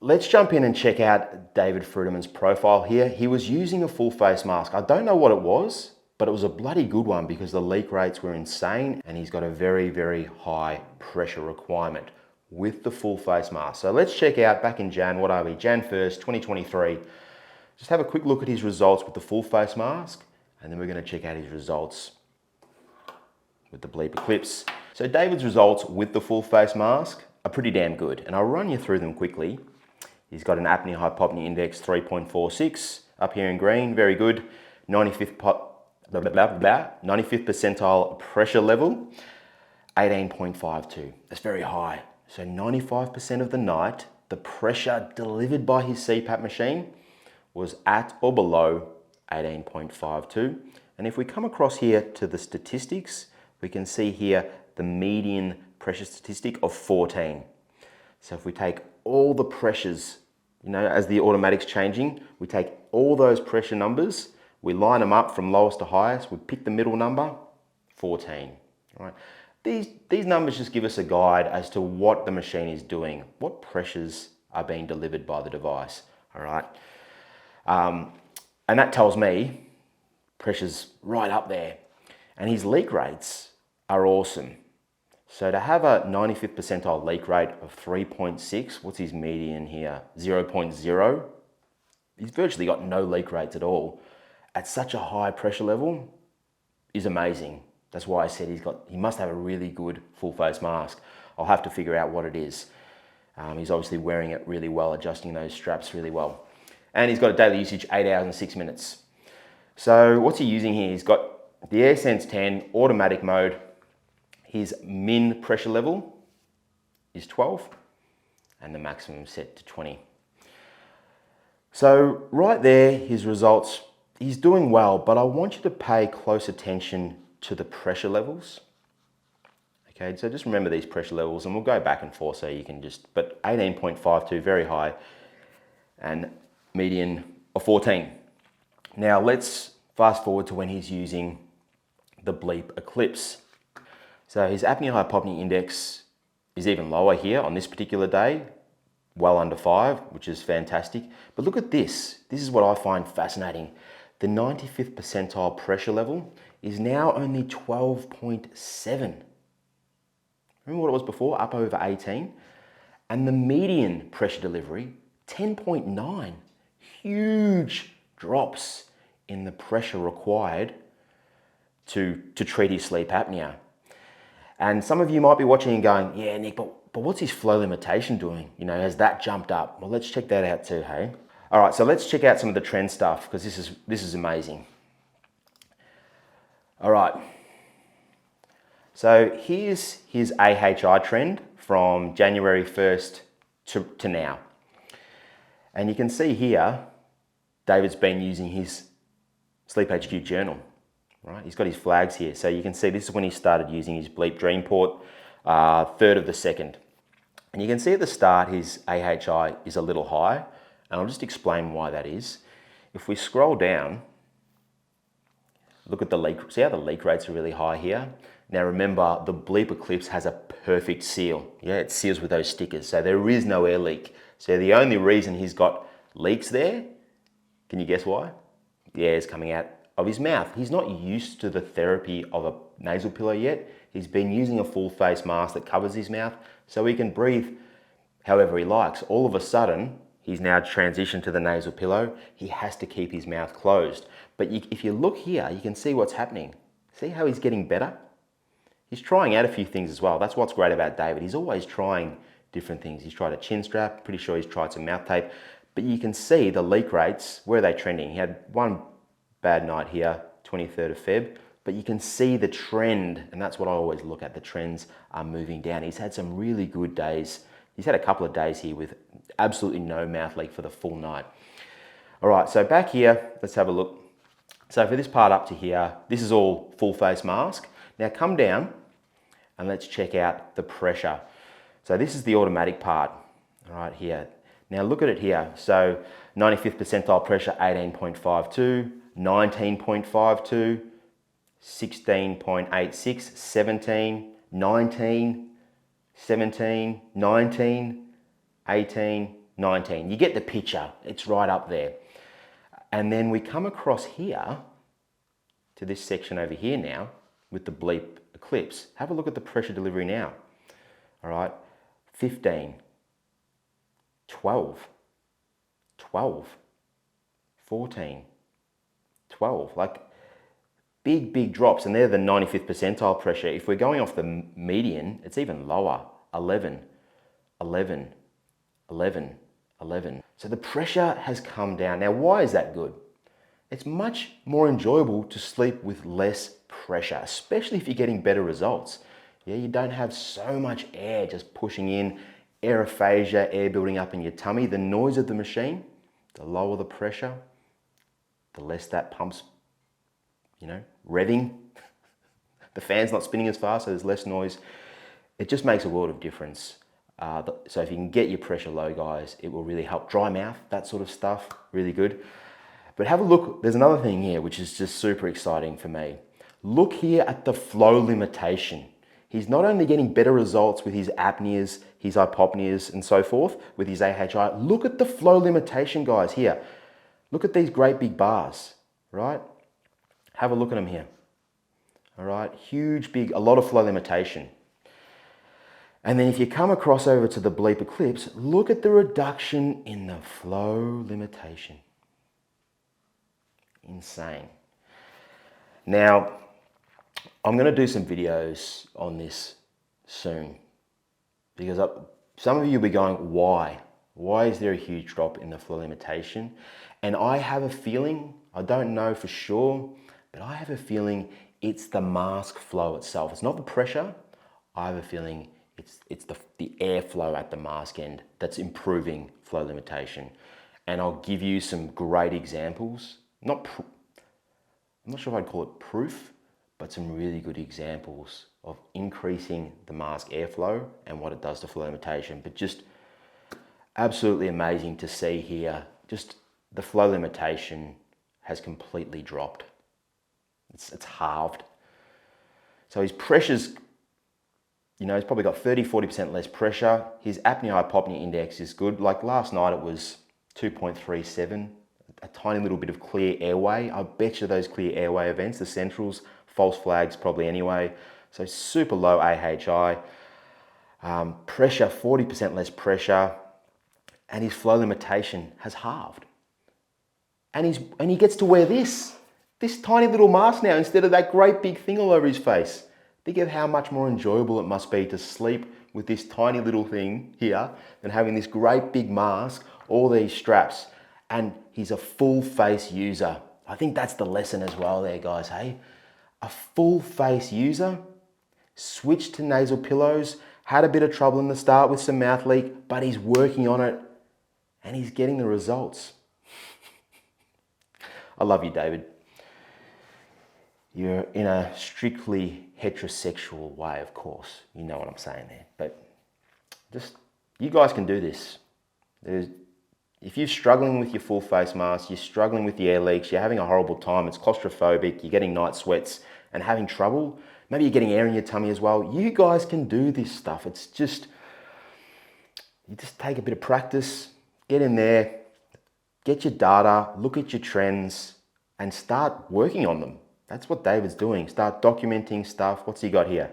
let's jump in and check out David Fruiterman's profile here. He was using a full face mask. I don't know what it was, but it was a bloody good one because the leak rates were insane and he's got a very, very high pressure requirement with the full face mask. So let's check out back in Jan, what are we? Jan 1st, 2023. Just have a quick look at his results with the full face mask, and then we're going to check out his results with the Bleep Eclipse. So David's results with the full face mask are pretty damn good, and I'll run you through them quickly. He's got an apnea-hypopnea index 3.46 up here in green, very good. 95th percentile pressure level, 18.52. That's very high. So 95% of the night, the pressure delivered by his CPAP machine was at or below 18.52. And if we come across here to the statistics, we can see here the median pressure statistic of 14. So if we take all the pressures, as the automatic's changing, we take all those pressure numbers, we line them up from lowest to highest, we pick the middle number, 14. All right. These numbers just give us a guide as to what the machine is doing, what pressures are being delivered by the device. All right. And that tells me pressure's right up there. And his leak rates are awesome. So to have a 95th percentile leak rate of 3.6, what's his median here? 0.0. He's virtually got no leak rates at all. At such a high pressure level is amazing. That's why I said he must have a really good full face mask. I'll have to figure out what it is. He's obviously wearing it really well, adjusting those straps really well. And he's got a daily usage 8 hours and 6 minutes. So what's he using here? He's got the AirSense 10 automatic mode. His min pressure level is 12 and the maximum set to 20. So right there, his results, he's doing well, but I want you to pay close attention to the pressure levels. Okay, so just remember these pressure levels, and we'll go back and forth so you can but 18.52, very high, and median of 14. Now let's fast forward to when he's using the Bleep Eclipse. So his apnea-hypopnea index is even lower here on this particular day, well under 5, which is fantastic. But look at this. This is what I find fascinating. The 95th percentile pressure level is now only 12.7. Remember what it was before, up over 18? And the median pressure delivery, 10.9. Huge drops in the pressure required to treat his sleep apnea. And some of you might be watching and going, yeah, Nick, but what's his flow limitation doing? Has that jumped up? Well, let's check that out too, hey? All right, so let's check out some of the trend stuff because this is amazing. All right. So here's his AHI trend from January 1st to now. And you can see here, David's been using his Sleep HQ journal, right? He's got his flags here. So you can see this is when he started using his Bleep Dreamport, 3rd of the 2nd. And you can see at the start, his AHI is a little high. And I'll just explain why that is. If we scroll down, look at the leak, see how the leak rates are really high here? Now remember, the Bleep Eclipse has a perfect seal. Yeah, it seals with those stickers, so there is no air leak. So the only reason he's got leaks there, can you guess why? The air is coming out of his mouth. He's not used to the therapy of a nasal pillow yet. He's been using a full face mask that covers his mouth so he can breathe however he likes. All of a sudden, he's now transitioned to the nasal pillow. He has to keep his mouth closed. But if you look here, you can see what's happening. See how he's getting better? He's trying out a few things as well. That's what's great about David. He's always trying different things. He's tried a chin strap, pretty sure he's tried some mouth tape. But you can see the leak rates, where are they trending? He had one bad night here, 23rd of Feb, but you can see the trend, and that's what I always look at. The trends are moving down. He's had some really good days. He's had a couple of days here with absolutely no mouth leak for the full night. All right, so back here, let's have a look. So for this part up to here, this is all full face mask. Now come down and let's check out the pressure. So this is the automatic part, right here. Now look at it here. So 95th percentile pressure, 18.52, 19.52, 16.86, 17, 19, 17, 19, 18, 19. You get the picture, it's right up there. And then we come across here to this section over here now with the Bleep Eclipse. Have a look at the pressure delivery now. All right, 15, 12, 12, 14, 12, like big drops, and they're the 95th percentile pressure. If we're going off the median, it's even lower, 11, 11, 11, 11. So the pressure has come down. Now, why is that good? It's much more enjoyable to sleep with less pressure, especially if you're getting better results. Yeah, you don't have so much air just pushing in, aerophagia, air building up in your tummy. The noise of the machine, the lower the pressure, the less that pumps, you know, revving. The fan's not spinning as fast, so there's less noise. It just makes a world of difference. So if you can get your pressure low, guys, it will really help. Dry mouth, that sort of stuff, really good. But have a look, there's another thing here which is just super exciting for me. Look here at the flow limitation. He's not only getting better results with his apneas, his hypopneas and so forth, with his AHI, look at the flow limitation, guys, here. Look at these great big bars, right? Have a look at them here. All right, huge, big, a lot of flow limitation. And then if you come across over to the Bleep Eclipse, look at the reduction in the flow limitation. Insane. Now, I'm going to do some videos on this soon because some of you will be going, why? Why is there a huge drop in the flow limitation? And I have a feeling, I don't know for sure, but I have a feeling it's the mask flow itself. It's not the pressure. I have a feeling it's the airflow at the mask end that's improving flow limitation. And I'll give you some great examples. I'm not sure if I'd call it proof, but some really good examples of increasing the mask airflow and what it does to flow limitation. But just absolutely amazing to see here. Just the flow limitation has completely dropped. It's halved. So his pressure's, you know, he's probably got 30-40% less pressure. His apnea-hypopnea index is good. Like last night it was 2.37, a tiny little bit of clear airway. I bet you those clear airway events, the centrals, false flags probably anyway. So super low AHI. Pressure, 40% less pressure. And his flow limitation has halved. And he gets to wear this tiny little mask now instead of that great big thing all over his face. Think of how much more enjoyable it must be to sleep with this tiny little thing here than having this great big mask, all these straps. And he's a full face user. I think that's the lesson as well there, guys, hey? A full face user, switched to nasal pillows, had a bit of trouble in the start with some mouth leak, but he's working on it and he's getting the results. I love you, David. You're in a strictly heterosexual way, of course. You know what I'm saying there. But just, you guys can do this. If you're struggling with your full face mask, you're struggling with the air leaks, you're having a horrible time, it's claustrophobic, you're getting night sweats and having trouble, maybe you're getting air in your tummy as well, you guys can do this stuff. It's just, you just take a bit of practice, get in there, get your data, look at your trends and start working on them. That's what David's doing. Start documenting stuff. What's he got here?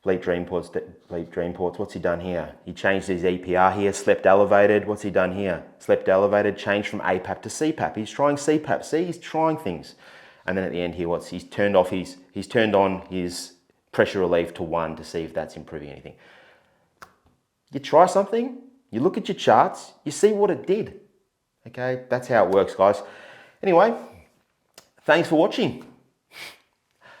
Bleep Dreamports. What's he done here? He changed his EPR here, slept elevated. What's he done here? Slept elevated, changed from APAP to CPAP. He's trying CPAP. See, he's trying things. And then at the end here, he's turned on his pressure relief to 1 to see if that's improving anything. You try something, you look at your charts, you see what it did. Okay, that's how it works, guys. Anyway, thanks for watching.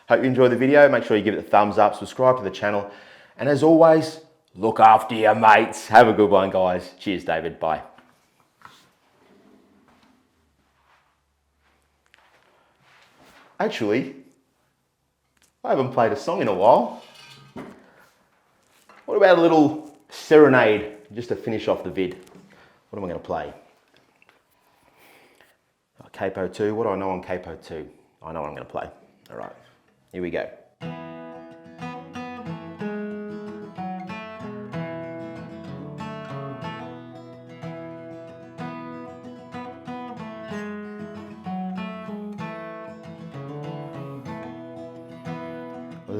Hope you enjoyed the video. Make sure you give it a thumbs up, subscribe to the channel. And as always, look after your mates. Have a good one, guys. Cheers, David. Bye. Actually, I haven't played a song in a while. What about a little serenade just to finish off the vid? What am I going to play? Capo 2. What do I know on Capo 2? I know what I'm going to play. All right. Here we go.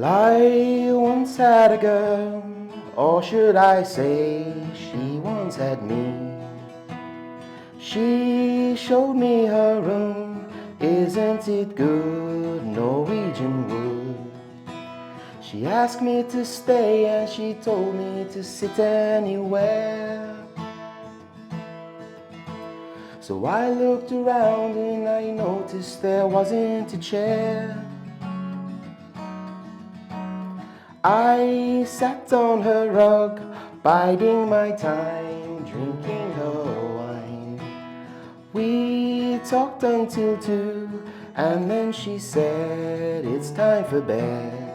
Well, I once had a girl, or should I say, she once had me. She showed me her room, isn't it good, Norwegian wood. She asked me to stay and she told me to sit anywhere. So I looked around and I noticed there wasn't a chair. I sat on her rug, biding my time, drinking her wine. We talked until 2, and then she said, it's time for bed.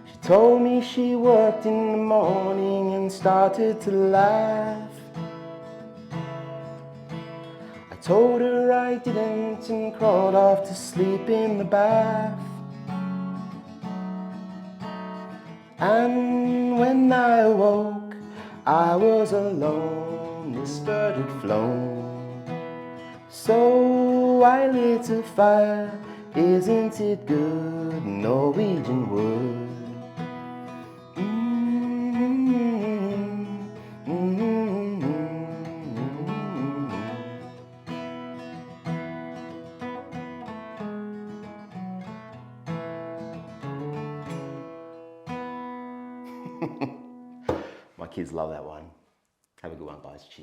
She told me she worked in the morning and started to laugh. I told her I didn't and crawled off to sleep in the bath. And when I awoke, I was alone, this bird had flown. So I lit a fire, isn't it good, Norwegian wood. My kids love that one. Have a good one, guys. Cheers.